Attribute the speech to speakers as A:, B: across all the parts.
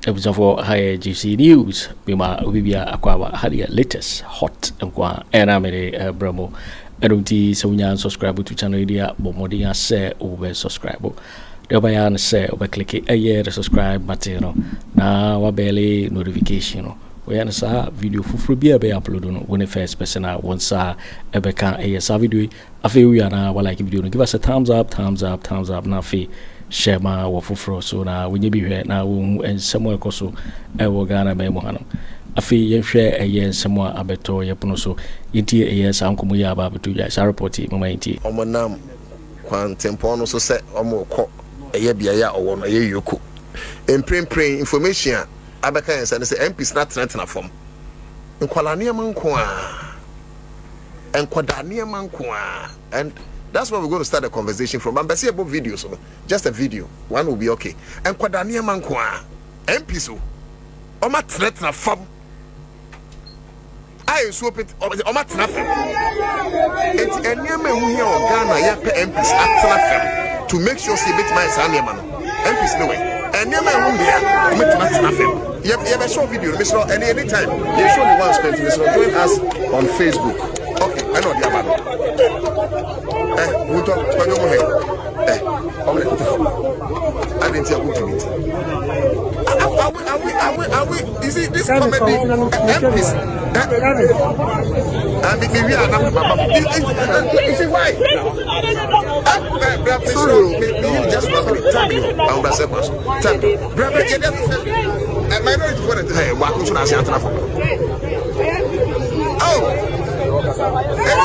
A: episode for higher GC News. Bima Ubibia Aquaba had the latest hot and qua Aremeyaw Bromo. Erunti Sonya subscribe to channel idea, but Modia say over subscribe. The Bayan say over click a year subscribe button. Now wabele notification. We answer video for be upload when the first person once ebeka a video. I feel we are now like video. Give us a thumbs up. Now fee share my wafufro so now when you be here now and somewhere koso ewo Ghana be mohano. Afi ye share a year somewhere abeto ye puno so yiti a year sam komu ya ba betu ya sa report mama yiti.
B: Omo nam kwan tempo no so se omo ko eye bia ya owo no ye yoku. Emprempren information abeka yen say MPs na trentena form. Nkwala ne manko a. Enkwada ne manko a. And that's where we're going to start the conversation from. I'm basing about videos, just a video. One will be okay. And Kwadania Mankwa, MPs, Oma threat na fam. I swap it, Oma nothing. It's any man who here or Ghana, ya MPs at to make sure see bit my son, MPs no way. And never who here, make nothing. You have a short video, Mr. Anytime. You show me one space, Mr. Join us on Facebook. Okay, I know the about. We'll talk about your head. I didn't tell you to Are we? Is it this comedy? MPs? We are not. Is it why? Just minority for it. Hey, what should I say? Oh. And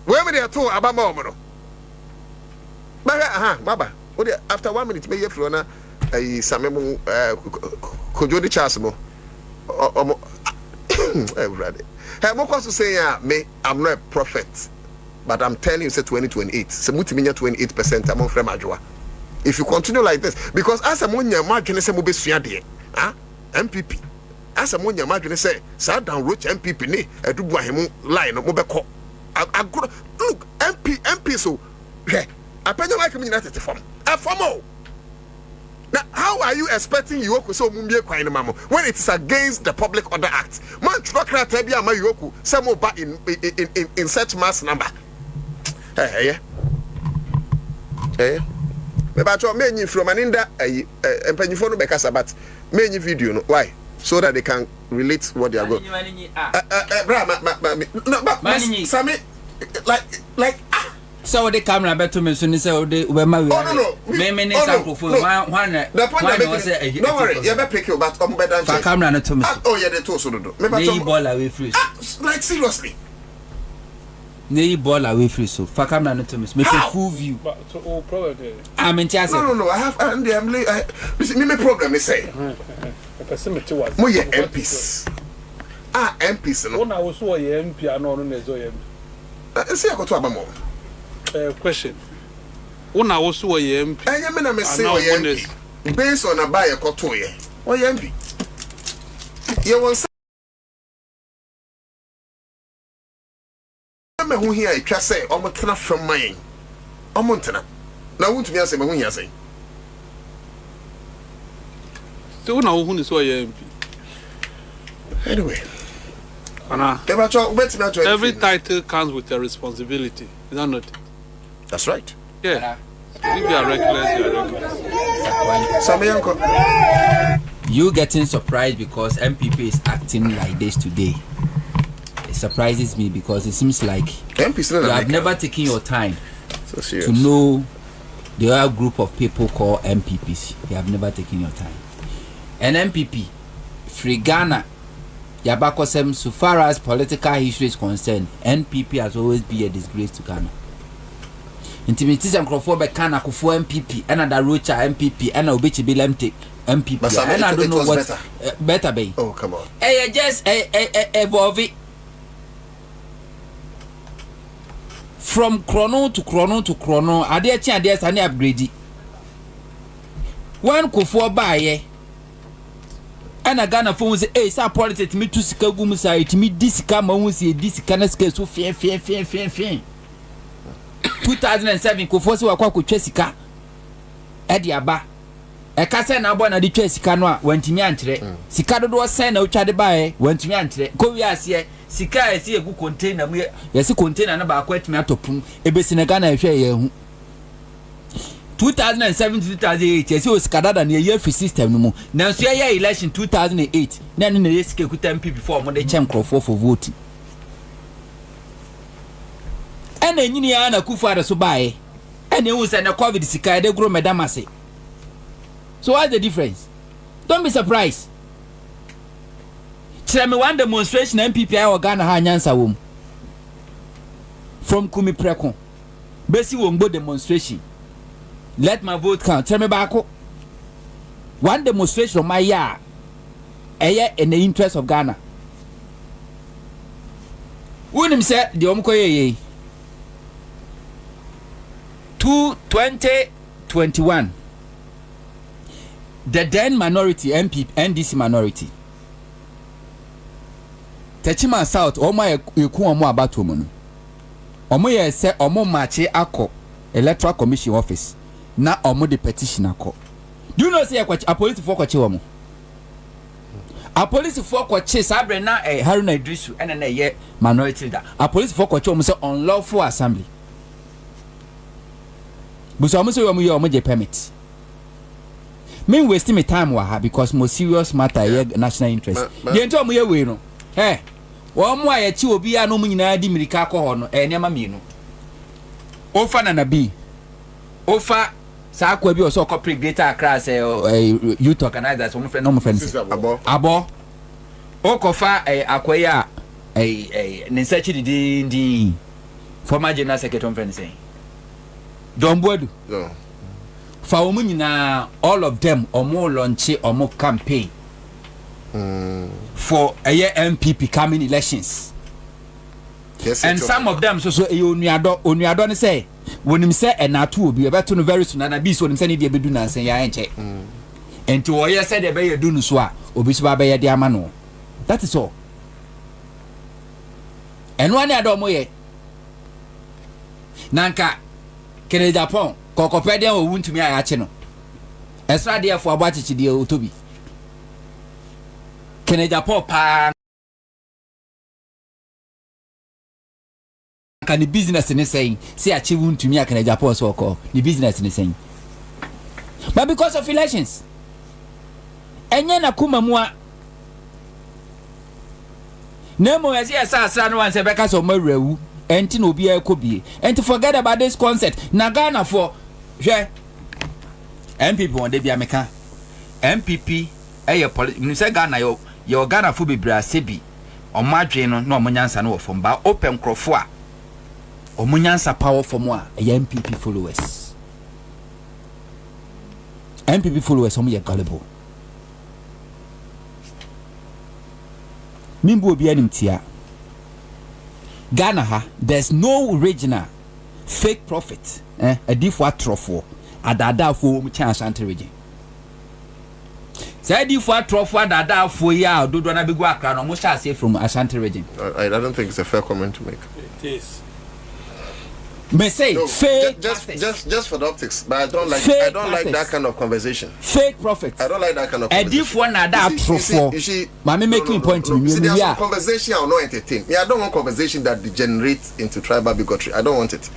B: where they are two about Momono. Baba, after 1 minute, may you Flona a Samemu Kojo Kyeremanteng. I'm not going to say, I'm not a prophet. But I'm telling you, say 2028. So Mutimina 28% among Fremajua. If you continue like this, because as a monya margin say mube suade, MPP. As a monya margin say, sa down roach MPP ne edubwa hemu line no mobeko. Look, MP so apenya like me na tete form. Formal. Now, how are you expecting Yoku so mumbie kwa ina mamo when it is against the Public Order Act? Man, chukra tebia ma Yoku samo ba in such mass number. Hey. Me ba cho me from aninda empanyifo no bekasa but me nyi video no why so that they can relate what they are going. Sami like
C: so the camera better me soon say we ma we
B: no
C: me sample for one
B: don't worry you better pick you but better
C: for camera no to me
B: oh yeah they told so do me ba
C: cho ball away free
B: like seriously
C: Nei ball away free so for camera no to me full view
D: but to all problem there
C: I'm in charge
B: no I have and me problem is say mo ye MPs MPs no
D: one I was so MP and no nezo MP
B: say akoto abamo
D: question one I was so MP
B: anya me na me say MP based on abaye koto ye o ye MP ye won me hu here atwa say omo tena from mine omo tena na Wontumi ase me hu here say
D: so one I who so MP
B: anyway
D: Anna every title comes with a responsibility is that not
B: that's right
D: yeah if you are reckless
C: you getting surprised because MPP is acting like this today. It surprises me because it seems like you have never taken your time to know the other group of people called MPPs. You have never taken your time. An MPP, Free Ghana, Yabakosem, so far as political history is concerned, NPP has always been a disgrace to Ghana. Intimities and Crawford can Akufo MPP, another Rocha MPP, and Obichi Bilemte MPP. And I don't know what better be.
B: Oh, come on.
C: Just evolve it. From chrono to chrono, are there changes and upgrade? One Kufo buy ana Ghana phone say eh say politics me to sika gum say it me disika ma hu say disika na sika so fie 2007 ko force wa kwa twa sika e de aba e ka say na abo na de twa sika no a wantimi ankyere sika dodo sen na otwa de bae wantimi ankyere ko wi ase sika esi egu container mu yesi container na ba kwa atimi atopum ebesi na Ghana ehwe ye hu 2007 to 2008 yesi osikadada na ye free system no mu na so ye election 2008 na ne yesi ke kuta NPP before mo de chem crofo for voting ena nyini ya na Akufo Addo so bae ena hu say na covid sika de gro medamase. So what's the difference? Don't be surprised. Tell me one demonstration NPP I Ghana ha nyansa wom from Kumi Preko besi wombo demonstration. Let my vote count. Tell me back. One demonstration of my year, in the interest of Ghana. When him said the Omkoye 2021, the then minority NPP NDC minority. Techima South, Oma Yeku Omo Abatomo. Omo ye se Omo Mache Ako Electoral Commission Office. Na omo the petition akọ. Do you know say a police for kwache omo? A police for kwache sabre na Haruna Idrisu ene na ye minority leader. A police for kwache omo say unlawful assembly. But omo say omo ye omo je permit. Me waste me time wa ha because more serious matter ye national interest. Ye nto omo ye we no. Omo aye chi obi ya no mu nyina di mirika akọ ho no nema mi no. Ofa na bi. Ofa sa kwa bi oso corporate greater Accra say youth organizers no friend abo okofa akoya ne search di former general secretary friend say Dompreh fa omu nyina all of them omo launch omo campaign for NPP coming elections. Yes, and some of them so onuado ne say wonim say Nato obi ebeto no very soon na bi so wonim say ne de bedu na nsen ya enche enti wo ye say de be yedu no so a obi so ba be ye de ama no. That is all. And one ado mo ye nanka Kennedy Agyapong kokopedian wo Wontumi ayache no esra de afo abachichi de otobi Kennedy Agyapong pa the business in saying, say achieve Wontumi Kennedy Agyapong so call the business in saying. But because of elections, enye na kuma mua nemo yesi asa no wan se beka so marewu enti no obi ekobie enti forget about this concept na Ghana for hwe NPP won de bia meka NPP you say Ghana yo Ghana for bibra sebi omadwe no na omunyansa no wofom ba open crofo a omunyansa power for moi NPP followers. NPP followers omo ye gullible. Mimbo obi animtia. Ghana ha there's no original fake prophet a different trofo adada for mu chan Asante region. Say different trofo adada for ya dodo na begu akra no mo sha say from Asante region.
B: I don't think it's a fair comment to make.
D: It is.
B: May say no, fake just for the optics, but I don't like that kind of conversation.
C: Fake prophets.
B: I don't like that kind of conversation.
C: A different that trofo.
B: You see,
C: Mami making point to me.
B: There's some conversation I will not entertain. I don't want conversation that degenerates into tribal bigotry. I don't want it.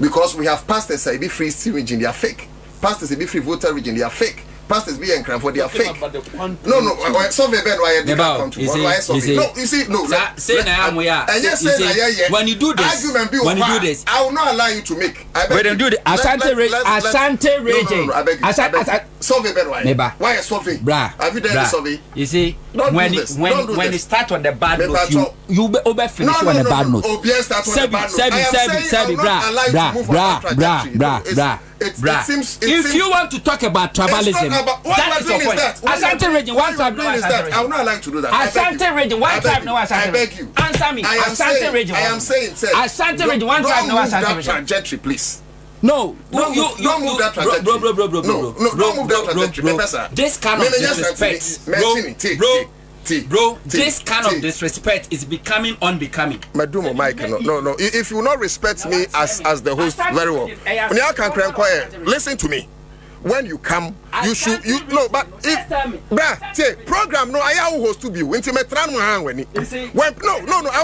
B: Because we have pastors that be free region, they are fake. Pastors that be free voter region, they are fake. Pastors be and for they are fake. No, so when
C: you do this,
B: I will not allow you to make.
C: When do the Asante region,
B: why a survey? Have you done the survey?
C: You see, when you start on the bad note, you over finish on the bad note. If you want to talk about tribalism, that is your point. Asante region, one time no Asante region.
B: I would not like to do that.
C: Asante region, one time no Asante region.
B: I beg you.
C: Answer me. Asante region.
B: I am saying,
C: Asante region, one time no Asante region.
B: Gentry, please.
C: No,
B: don't move that trajectory.
C: Bro.
B: Don't move that trajectory.
C: This kind of disrespect, bro. This kind of disrespect is becoming unbecoming.
B: Madumo Mike, no. If you will not respect me as the host, very well. Listen to me. When you come, but if program no, I will host to be intimate. I will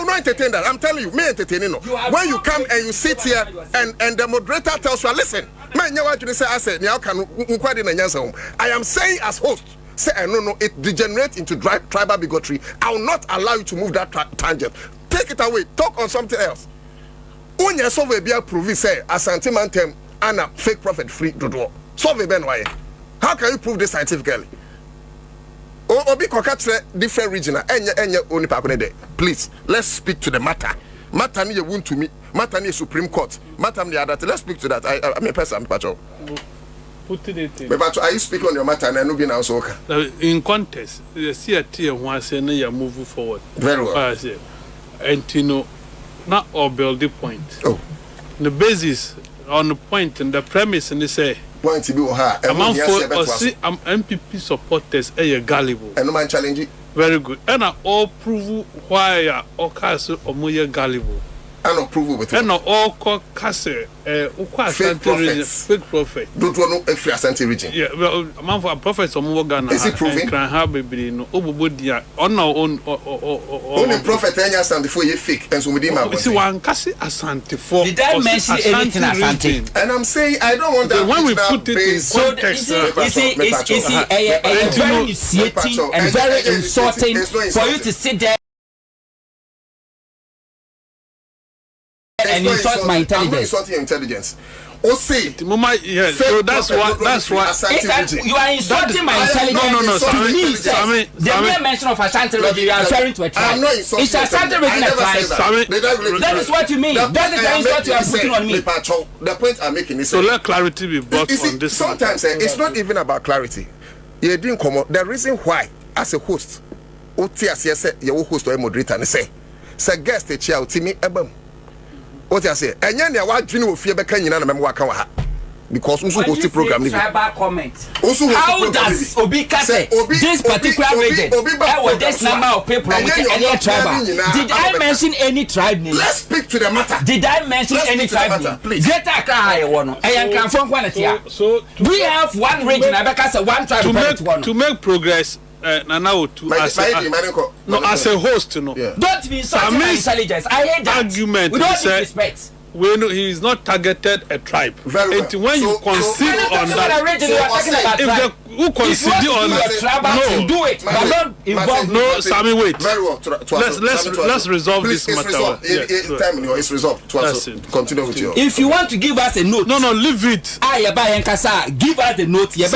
B: not entertain that. I'm telling you, me entertaining. When you come and you sit here and the moderator tells you, listen, man, you want to say, I said, I am saying as host, say, no, it degenerates into tribal bigotry. I will not allow you to move that tangent. Take it away. Talk on something else. When you solve a beer prove say Asante Bediatuo Anna fake prophet free to do. Solve Ben why? How can you prove this scientifically? Obi kokatre different regional enya only papone there. Please, let's speak to the matter. Matter ni Wontumi, matter ni Supreme Court, matter ni other. Let's speak to that. I mean person Pacho.
D: Put it in.
B: Pacho, are you speaking on your matter and no be now so okay?
D: In contest, the CRT one say na you move forward.
B: Very well.
D: I say. And you know, not all build the point.
B: Oh.
D: The basis on the point and the premise and they say
B: point to be
D: among NPP supporters gullible.
B: And no man challenge it.
D: Very good. And I all prove why all castle or more gullible.
B: And no prove with it.
D: And all call castle fake prophet.
B: Don't want no free Asante region.
D: Yeah, well, among for prophets or more Ghana.
B: Is it proving?
D: Can have baby no obodia on our own
B: only prophet Asante before you fake and so within my
D: see one castle Asante for.
C: Did I mention anything Asante?
B: And I'm saying I don't want that.
D: When we put it in context,
C: it's very initiating and very insulting for you to sit there and insult my intelligence.
B: I'm not insulting your intelligence. Say,
D: yeah, so that's why
C: you are insulting my intelligence.
D: No,
C: the mere mention of Asante region, you are referring to a tribe.
B: I'm not insulting.
C: It's Asante region a tribe. That is what you mean. That is the insult you are putting on me.
B: The point I'm making is
D: so let clarity be brought on this.
B: Sometimes it's not even about clarity. You didn't come up. The reason why, as a host, you host or a moderator, and say guest the chair to me ebam. What I say, and then what dream of fear back in Namaka because also host the program.
C: How does Obika say this particular region with this number of people with any tribe? Did I mention any tribe name?
B: Let's speak to the matter.
C: Did I mention any tribe name? Please. So we have one region. One tribe
D: to make progress. Now to as a host,
C: Don't be insulting my intelligence. I hate that.
D: Argument.
C: We don't need respect.
D: When he is not targeted a tribe.
B: Very well.
D: And when you consider on that, who consider on
C: that, do it. But don't involve.
D: No, Sammy, wait.
B: Very well.
D: Let's resolve this matter.
B: It's resolved. Continue with you.
C: If you want to give us a note,
D: no, leave it.
C: Give us the note. When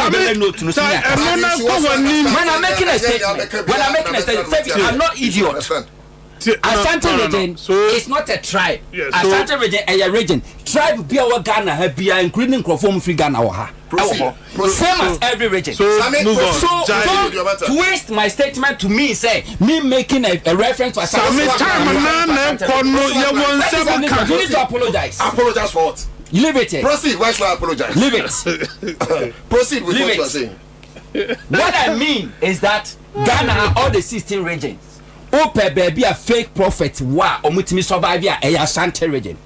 C: I'm making a statement, I'm not idiot. Asante region is not a tribe. Asante region is a region. Tribe be our Ghana, be including Krofom free Ghana. Same as every region.
D: So
C: don't twist my statement to me. Say me making a reference to Asante. You need to apologize.
B: Apologize for what?
C: Leave it.
B: Proceed. Why should I apologize?
C: Leave it.
B: Proceed with what you are saying.
C: What I mean is that Ghana, all the 16 regions. Ope baby a fake prophet wa omutimi survive a Asante region.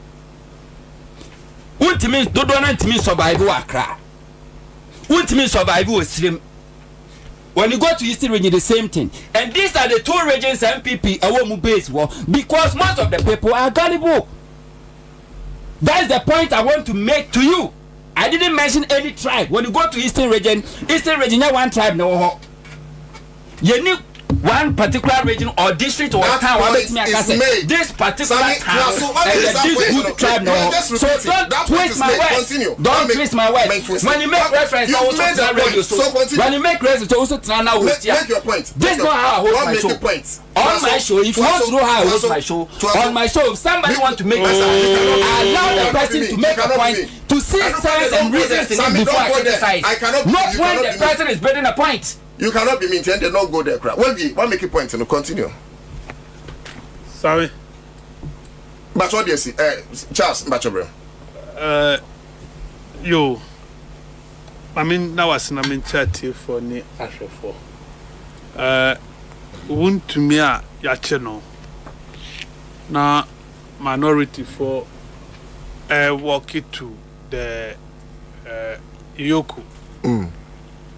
C: Untimi dodo na ntimi survive wa Accra. Untimi survive wa Slim. When you go to Eastern region, the same thing. And these are the two regions NPP awomu base war because most of the people are gullible. That's the point I want to make to you. I didn't mention any tribe. When you go to Eastern region, you have one tribe no. You need one particular region or district or town. This particular town this good tribe no. So don't twist my words. Don't twist my words. When you make reference to also to radio, when you make reference to also to now,
B: make your point.
C: This is not how I host my show. On my show, if you want to know how I host my show, on my show, if somebody want to make allow the person to make a point to see sense and reasons in it before I criticize. Not when the person is building a point.
B: You cannot be maintained and not go there, crap. Well, one make a point and continue.
D: Sorry.
B: But what do you see? Charles, Bachelor.
D: Yo, I mean, now as an chatty for ni Ashefo. Wontumi Agyarko na minority for walk it to the Yoko. No,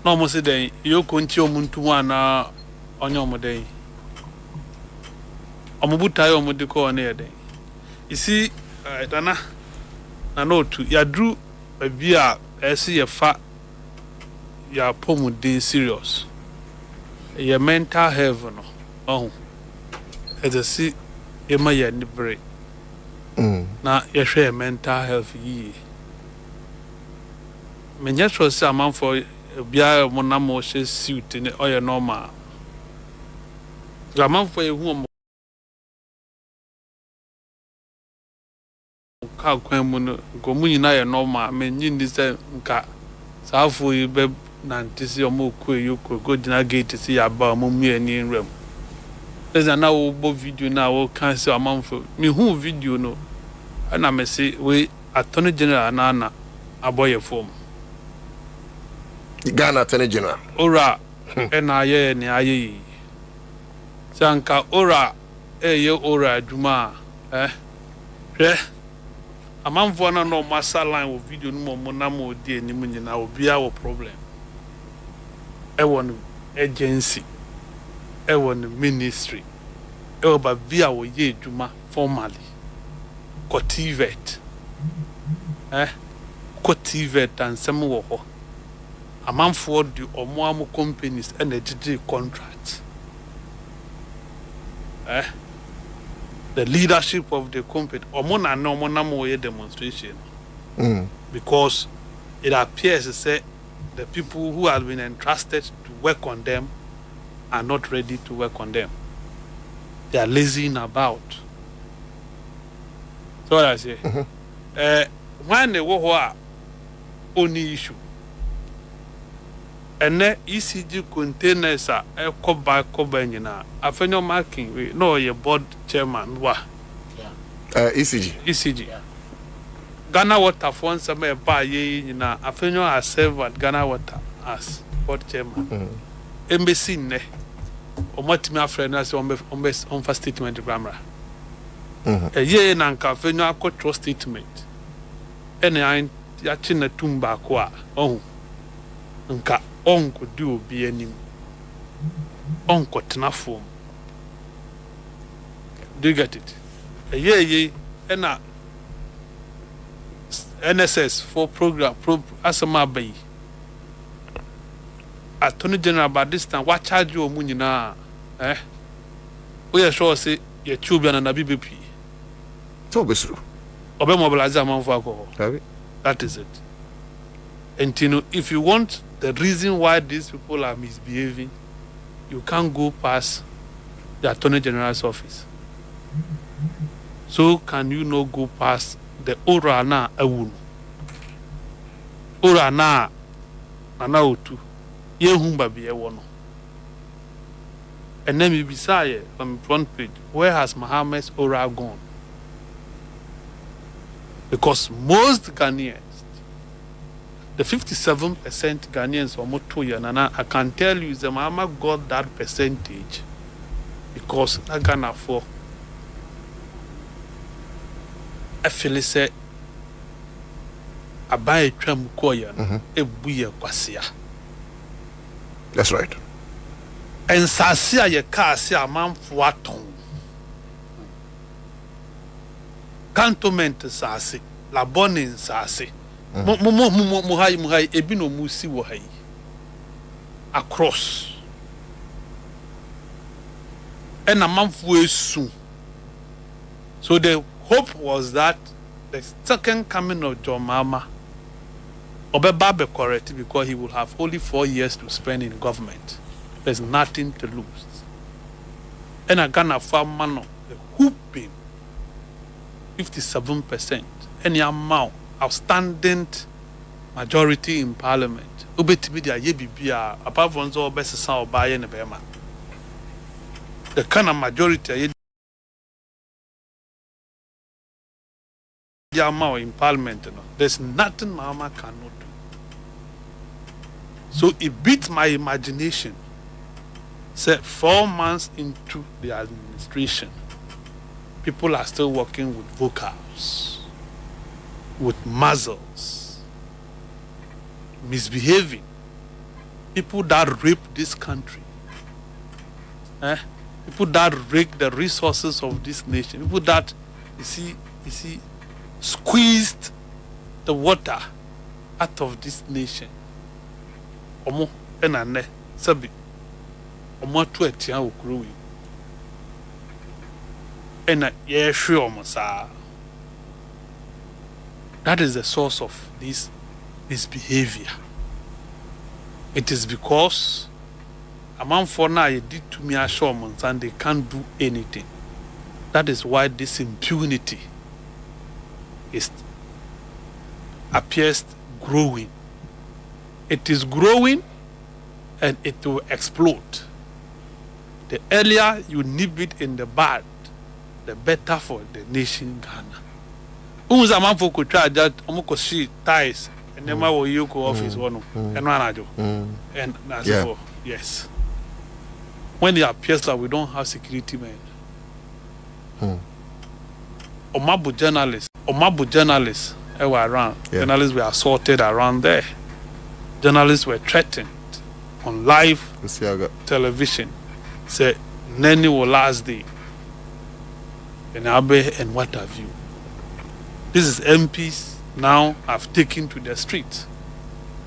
D: almost a day. Yoko nti omuntu ana onyo modei. Omubuta yo mudiko one day. You see, Dana, I know to ya drew a beer, I see a fat ya pomudin serious. Your mental health, no. Oh, as I see, Emma ya nibre. Na ya share mental health ye. Menya sure say amount for bia monamo she suit in oil normal. The amount for who ka kwemu go mu nyina ye normal menyi ndi se nka saafo yi be nantisi omo ko yoko go dina gate si ya ba omo mu ani nrem. There's na wo bo video na wo kan se amount for me hu video no ana me say we Attorney General na aboye form
B: Ghana Attorney General
D: ora na ye ni aye sanka ora ye ora aduma amanfo na no massa line wo video no mo na mo di anim nyina obi a wo problem e won agency e won ministry e oba bia wo ye aduma formally cotivet cotivet and some wo ho amanfo di omo companies and a contract the leadership of the company omona no mona mo demonstration because it appears to say the people who have been entrusted to work on them are not ready to work on them. They are lazying about. So what I say when they were only issue and then ECG containers are cover nyina Afenyo Markin we no your board chairman wa ECG yeah. Ghana Water Fund some buy ye nyina Afenyo has served at Ghana Water as board chairman embassy ne omotimi afre na se on first statement grammar ye na nka Afenyo akotro statement ene an ya china tumba ko a nka onko do obi anim onko tena form. Do you get it? Ye ena NSS for program asama bayi Attorney General by this time what charge you omu nyina we are sure say ye chubia na BBP
B: so besru
D: obe mobilize amanfo alcohol. That is it. And you know, if you want the reason why these people are misbehaving, you can't go past the Attorney General's office. So can you not go past the ora na awun? Ora na otu. Ye humba bi ewono. And then we beside on the front page, where has Mohammed's ora gone? Because most Ghanaians, the 57% Ghanaians were motoya, and I can tell you the Mama got that percentage because that Ghana for I feel say I buy a tram koya a buya kwasia.
B: That's right.
D: And Sasia ye car see a man for a tongue. Cantonment Sasi, La Bonin Sasi. Muhai ebino musi wahai across and a month way soon. So the hope was that the second coming of John Mama Obeba be correct because he will have only 4 years to spend in government. There's nothing to lose. And a Ghana farm man the whooping 57% any amount outstanding majority in parliament. Obetimi dia ye bibia apart from so obesesa obaye ne bema. The kind of majority Yama in Parliament, there's nothing Mama cannot do. So it beat my imagination. Say 4 months into the administration, people are still working with vocals, with muzzles, misbehaving. People that rape this country, people that rape the resources of this nation, people that you see squeezed the water out of this nation. Omo enane sabi omo to etia okuru yi ena ye hwe omo sa. That is the source of this behavior. It is because a man for now you did to me assurance and they can't do anything. That is why this impunity appears growing. It is growing and it will explode. The earlier you nip it in the bud, the better for the nation Ghana. Who's a man for could try that omokoshi ties and then my Yoko office one and Ranajo. And that's for yes. When it appears that we don't have security men. Omabu journalists were around. Journalists were assaulted around there. Journalists were threatened on live television. Say Nene will last day. And Abe and what have you. This is MPs now have taken to the streets.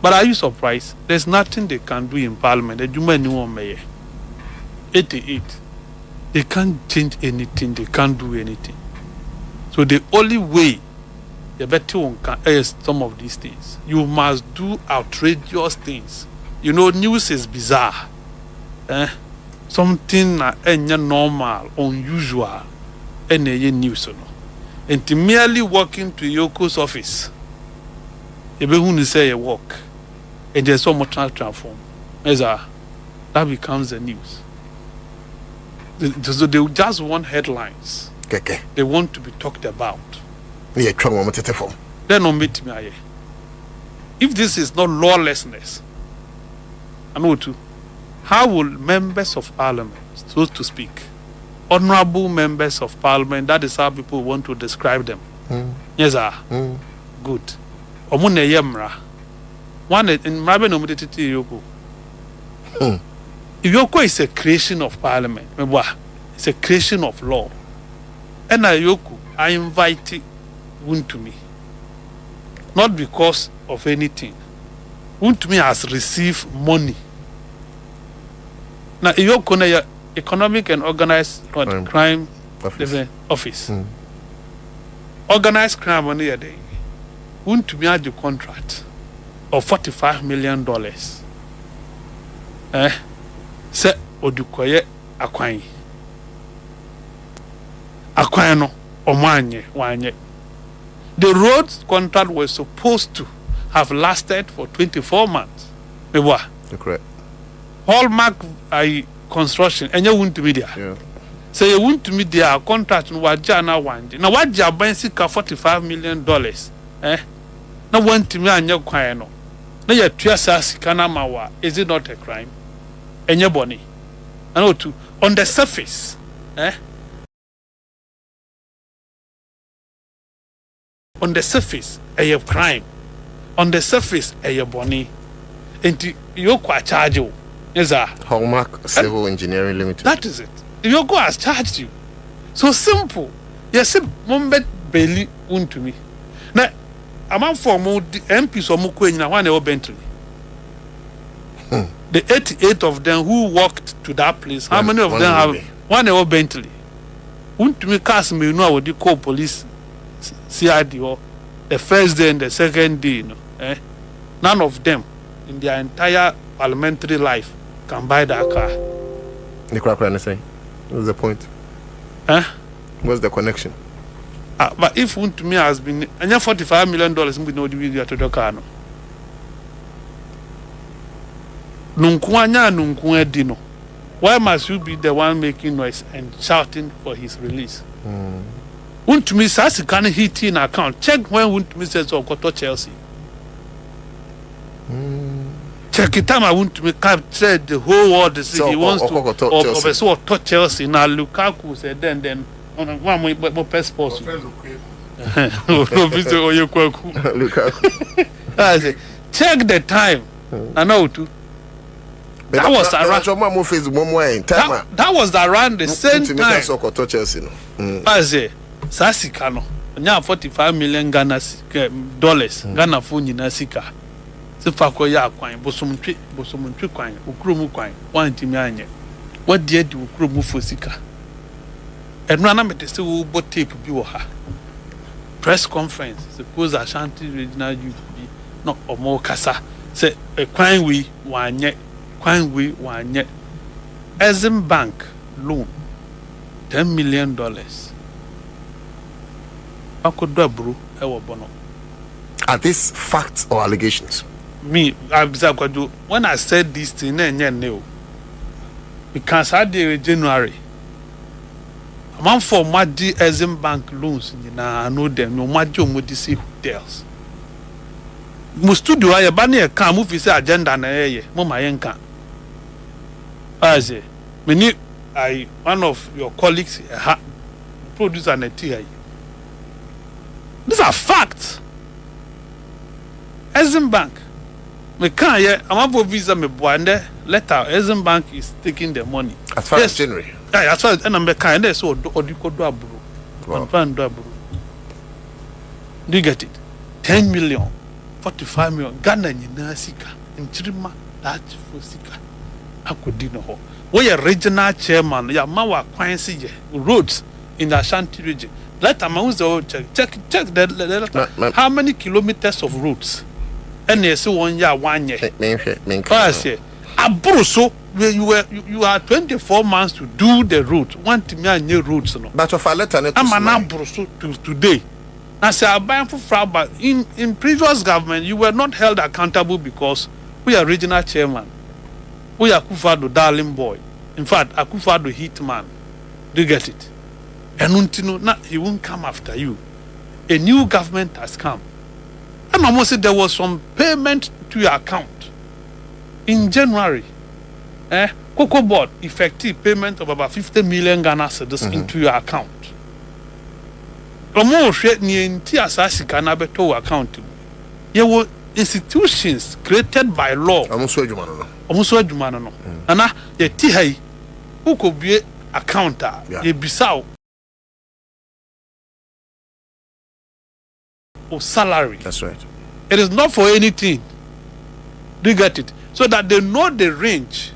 D: But are you surprised? There's nothing they can do in Parliament. The Juma anyone may 88. They can't change anything. They can't do anything. So the only way you better can is some of these things. You must do outrageous things. You know, news is bizarre. Something normal, unusual, any news. And to merely walking to Yoko's office, you be say you walk, and there's so much transform. That becomes the news. So they just want headlines. They want to be talked about. Then omit me. If this is not lawlessness, I know too. How will members of parliament, so to speak, honorable members of parliament, that is how people want to describe them. Yes, sir. Good. Omune yemra. One in Mrabe nominated Yoko. Yoko is a creation of parliament. It's a creation of law. And Yoko, I invite Wontumi. Not because of anything. Wontumi has received money. Now, Yoko na economic and organized crime office. Organized crime on the day. Wontumi had the contract of $45 million. Se odukoye akwan. Akwan no omanye wanye. The road contract was supposed to have lasted for 24 months.
B: Correct.
D: Hallmark construction and you want to be there. So you want to meet their contract in Wajana one. Now what job $45 million? Now want to me and your kwano. Now your triasas kanamawa. Is it not a crime? And your bonny. I know too. On the surface, on the surface, a crime. On the surface, a bonny. And you quite charge you. Yes, sir.
B: Hallmark Civil Engineering Limited.
D: That is it. Yoko has charged you. So simple. Yes, Mombet Bailey Wontumi. Now, among for more MPs or Mukwena, one or Bentley. The 88 of them who walked to that place, how many of them have one or Bentley? Wontumi cast me, you know, what you call police CID or the first day and the second day, you know. None of them in their entire parliamentary life can buy that car.
B: What's the point? What's the connection?
D: But if Wontumi has been and $45 million, we know the to the car. No. Why must you be the one making noise and shouting for his release? Wontumi sasika no hit in account. Check when Wontumi says Okoto Chelsea. Check it time I Wontumi capture the whole world to see so, he wants to Chelsea. Now Lukaku said then on one more passport. Check the time. I know too. That was around the same time. I say, Sasika no. Nya $45 million Ghana dollars. Ghana phone in Sika. Sifako ya kwan bosomtwe kwan okromu kwan wantimi anye. What did you okromu for Sika? Enra na mete se wo bo tape bi wo ha. Press conference suppose Ashanti regional UPB no omo kasa say kwan we wanye Exim Bank loan $10 million. Akodo abru ewo bono.
B: Are these facts or allegations?
D: Me, when I said this thing, because I did January. I'm for Madi Exim Bank loans. I know them. No Madio Modisi hotels. Mustudio, I abandon a car movie agenda na eye. Mama yenka. I say, one of your colleagues produce an NTI. These are facts. Exim Bank. Me can't yet. I'm about visa me boande letter. Exim Bank is taking the money.
B: As far as January.
D: Yeah, as far as and I'm kind of so odiko do aburu. Do you get it? 10 million, 45 million. Ghana nyina sika. Nchirima that for sika. Akodi no ho. We a regional chairman. Ya mawa kwansi ye roads in the Ashanti region. Let check the how many kilometers of roads. And yes, 1 year, 1 year. Abruso, you are 24 months to do the route. Want me a new routes, no.
B: But of a letter,
D: I'm an abruso to today. I say I'm buying for fraud, but in previous government you were not held accountable because we are regional chairman. We are Akufo Addo darling boy. In fact, Akufo Addo hitman. Do you get it? And until now, he won't come after you. A new government has come. And almost said there was some payment to your account in January. Cocoa board effective payment of about 50 million Ghana cedis into your account. Almost ni enti asasi kana beto account. There were institutions created by law. Almost adwuma no. Ana ye ti hai ukobie account ye bisao salary.
B: That's right.
D: It is not for anything. Do you get it? So that they know the range.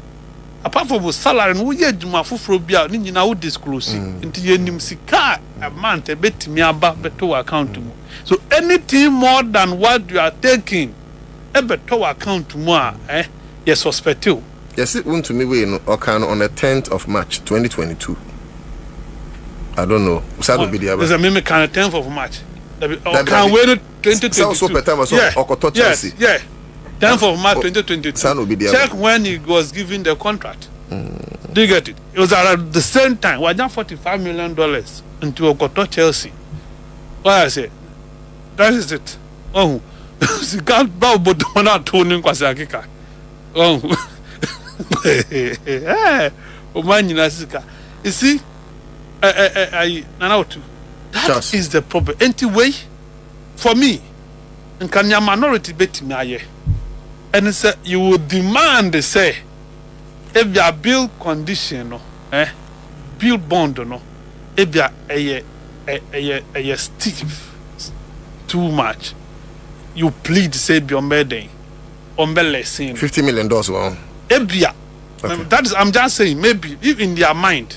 D: Apart from salary, we get juma fufuro bia ni nyina wo disclose. Nti ye nim sika a month e betimi aba beto account mu. So anything more than what you are taking e beto account mu you suspect you.
B: Yes, it went to me we on the 10th of March 2022. I don't know.
D: There's a meme kind of 10th of March. Can wait 2022. Yeah. 10th of March 2022. Check when he was given the contract. Do you get it? It was at the same time. We had $45 million into Okoto Chelsea. What I say? That is it. Oh, you can't bow but not tuning Kwasakika. Oh, you see, that is the problem. Anyway, for me, in Kenya minority betting and say you would demand say if your bill condition bill bond no if you a stiff too much you plead say be on bedding on lesson
B: $50 million wow.
D: Okay. That is I'm just saying maybe if in their mind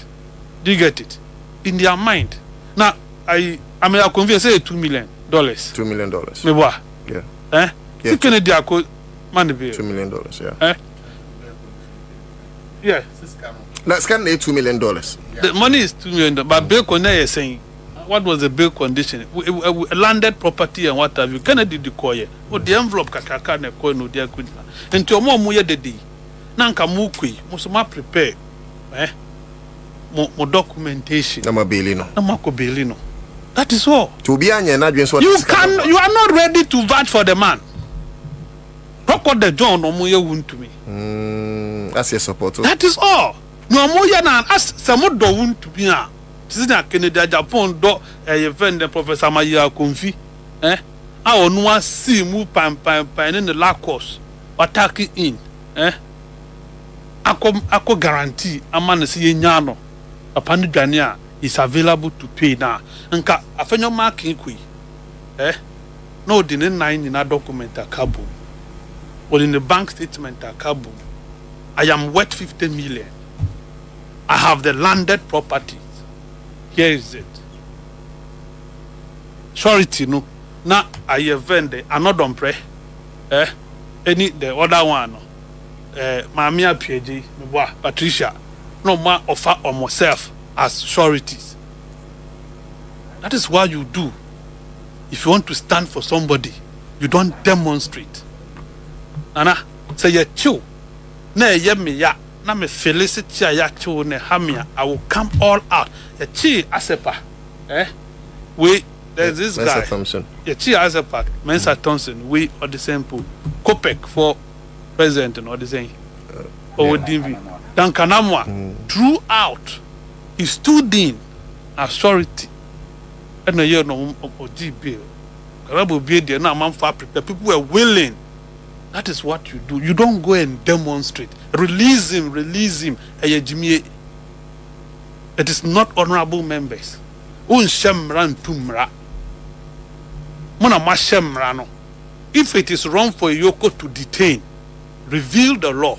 D: do you get it in their mind now I mean I convince say $2 million $2
B: million
D: me what
B: yeah
D: yeah Kennedy Agyapong money be
B: $2 million yeah
D: yeah
B: let's get $2 million
D: the money is $2 million but bill Konneh is saying what was the bill condition landed property and what have you Kennedy Agyapong the envelope kakaka na ko no dia kudi enti omo mu ye dedi na nka mu kwi mo so ma prepare mo documentation
B: na ma bail no
D: na ma ko bail no That is all.
B: To be you are
D: not ready to vote for the man. What the John no more Wontumi.
B: That's your support.
D: That is all. No more na as some do Wontumi a. Sister Kennedy Agyapong do event Professor Maya Konfi. I onu wan see mu pan in the lacos attacking in. Ako guarantee amana si nyano. Apani dwania is available to pay now. Nka Afenyo Markin kui. No the 9 in a document a cabo. Or in the bank statement a cabo. I am worth 50 million. I have the landed properties. Here is it. Surety no. Now I vend another Dompreh. Any the other one. Mamia PG, Patricia. No more offer on myself as sureties. That is what you do. If you want to stand for somebody, you don't demonstrate. Nana, say you chew. Ne ye me ya. Na me felicity ya chew ne hamia. I will come all out. Ye chi asepa. We there's this guy. Ye chi asepa. Mensa Thompson. We are the same pool. Kopek for president and all the same. Odinvi. Dankanamwa throughout he stood in as surety. And a year no OGB. Karabo be there now man for prepare. People were willing. That is what you do. You don't go and demonstrate. Release him. It is not honorable members. If it is wrong for Yoko to detain, reveal the law.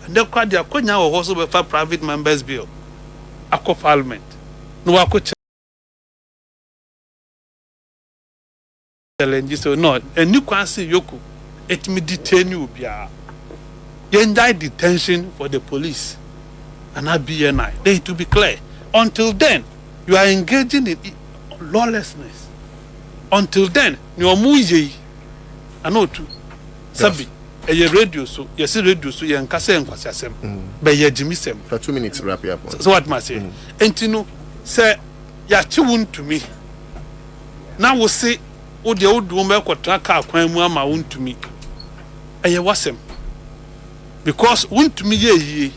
D: And they quite now also before private members bill. Ako parliament. No ako challenge so no. And you can see Yoko. It may detain you bia. You enjoy detention for the police and not BNI. They to be clear. Until then, you are engaging in lawlessness. Until then, you are muye. I know too. Sabi. A radio so yes radio so you nkase nkwase asem be ye jimisem
B: for 2 minutes wrap up.
D: So what must say entino say ya chi Wontumi na wo se wo de wo do me kwatra ka kwan mu ama Wontumi eye wasem because Wontumi ye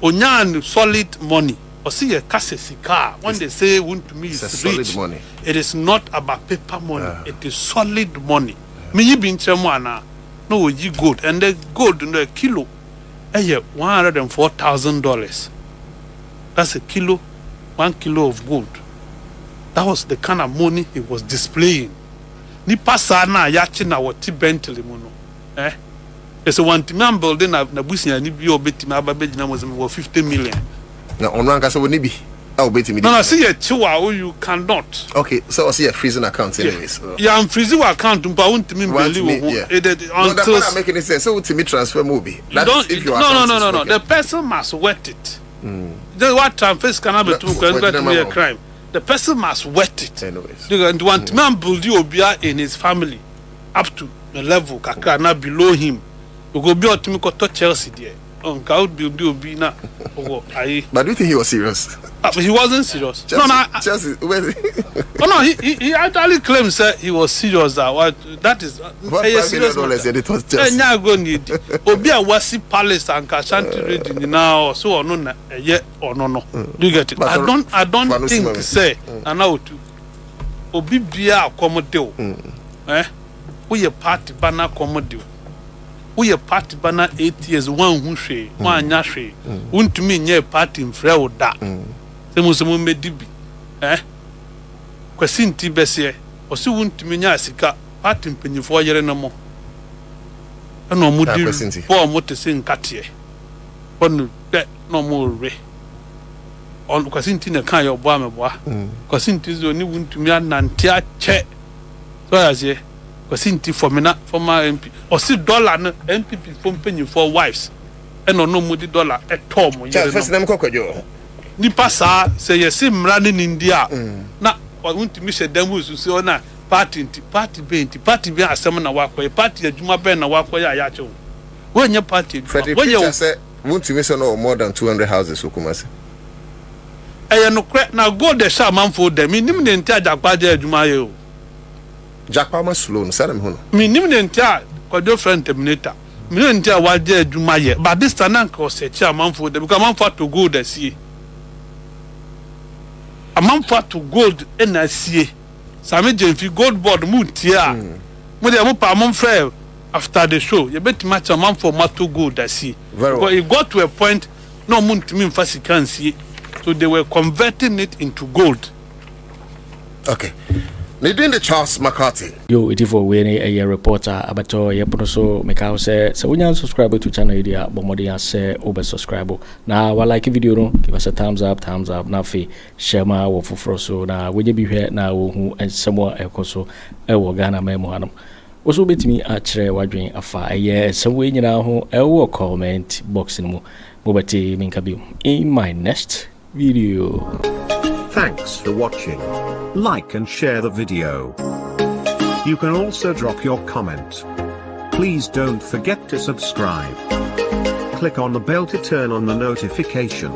D: onyan solid money or see a kase sika when they say Wontumi is rich, solid money. It is not about paper money, it is solid money. Me yi bi ntremu ana no ye gold and the gold in the kilo $104,000. That's a kilo, 1 kilo of gold. That was the kind of money he was displaying. Ni pasana yachi na wati Bentley mono. It's a one-time building na busi ni bi obeti ma babeji na mo 50 million.
B: Na onwa nka so woni bi.
D: No, see a chiwa you cannot.
B: Okay, so I see a freezing account anyways.
D: Yeah, I'm freezing account but Wontumi believe
B: until not making any sense. So Wontumi transfer movie. If you
D: no. The person must wet it. The what transfers cannot be to a crime. The person must wet it.
B: Anyways.
D: And Wontumi build obia in his family up to the level kakra na below him. You go be otchere ko Chelsea there. On count build obi na.
B: But do you think he was serious?
D: He wasn't serious.
B: Chelsea,
D: no, he actually claims that he was serious. That is
B: serious.
D: Obi a wasi palace and Asante reading now, so or no, yeah or no. Do you get it? I don't think say and now to Obi bia accommodate. We a party banner accommodate. We a party banner 8 years one who she one nyashe. Wontumi nye party in freo da. Semusumu medibi. Kwasinti besie. Osi Wontumi nya sika party mpanyifo yere na mo. Eno mudi po mo te se nkatie. Onu pe no mo re. On kwasinti na kan yo bo ameboa. Kwasinti zo ni Wontumi anante ache. So yazie kwasinti former MP. Osi dollar no NPP for mpanyifo wives. Eno no mudi dollar eto mo yere.
B: First name Kojo.
D: Nipa sa say yes mrani ni India na Wontumi she demu susu ona party be asem na wakoye party adwuma be na wakoye ayache wo nye party
B: when you say Wontumi say no more than 200 houses Okumasi
D: no crack now go the shaman for them. Minim the entire Jakpaje Jumayo.
B: Jakpama slow, send him home.
D: Minim the entire Kojo friend terminator. Minim the entire Waje Jumaye. But this Tanan cross a chairman for them because I'm for to go the sea. A man for to gold in a sea. Sami Jenfi gold board moon tia. When they move a fair after the show, you bet match a man for to go the sea. But it got to a point no moon to me first can see. So they were converting it into gold.
B: Okay. They doing the Charles McCarthy.
A: Yo, it is for when a reporter abato yepono make say so when you subscribe to channel idea bomodi say over subscribe. Now while like video no give us a thumbs up now fi share ma wo foforo so na when you be here now who and somewhere ekoso e wo Ghana memo hanum. Also betimi atchere wadwen afa eye somewhere nyina ho e wo comment box mu mobati minkabi in my next video.
E: Thanks for watching. Like and share the video. You can also drop your comment. Please don't forget to subscribe. Click on the bell to turn on the notification.